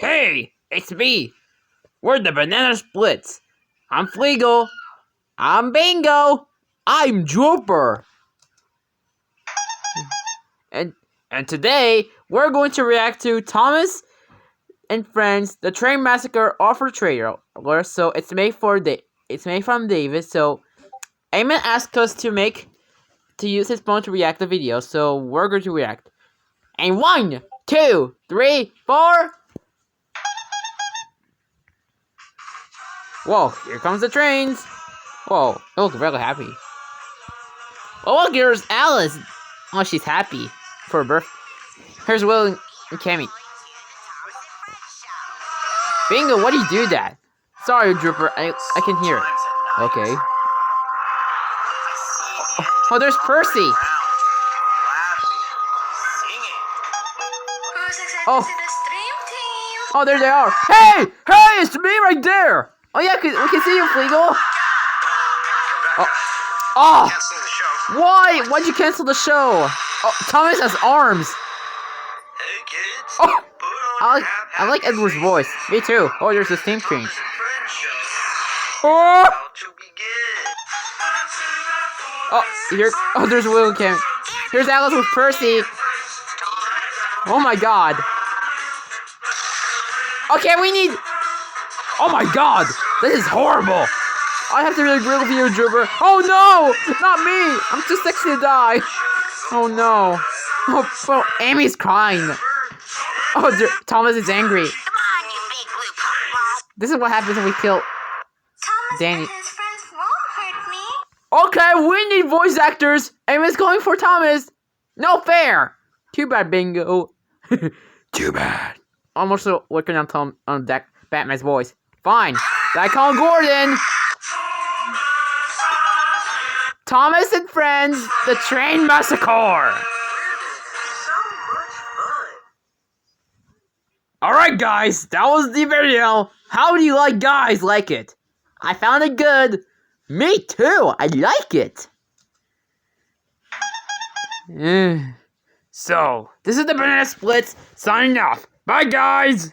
Hey, it's me. We're the Banana Splits. I'm Fleagle. I'm Bingo. I'm Drooper. And today we're going to react to Thomas and Friends, the Train Massacre offer trailer. So it's made from David. So Eamon asked us to use his phone to react the video. So we're going to react. And 1, 2, 3, 4. Whoa, here comes the trains. Whoa, they look really happy. Oh, look, here's Alice. Oh, she's happy for her birth. Here's Will and Cammy. Bingo, why do you do that? Sorry, Drooper, I can hear it. Okay. Oh, there's Percy. Oh, there they are. Hey, it's me right there. Oh yeah, we can see you, Fleagle. Oh, why? Why'd you cancel the show? Oh, Thomas has arms. Hey kids. Oh, I like Edward's voice. Me too. Oh, there's the steam train. Oh, there's Will and Cam. Here's Alice with Percy. Oh my god. Okay, we need. Oh my god, this is horrible. I have to really grill for you, Drooper. Oh no, not me. I'm too sexy to die. Oh no. Oh, Amy's crying. Oh, Thomas is angry. Come on, you big blue pop. This is what happens when we kill Danny. And his friends won't hurt me. Okay, we need voice actors. Amy's going for Thomas. No fair. Too bad, Bingo. Too bad. I'm also working on Batman's voice. Fine. I call Gordon. Thomas and Friends, the Train Massacre. Alright guys, that was the video. How do you guys like it? I found it good. Me too, I like it. So, this is the Banana Splits signing off. Bye guys.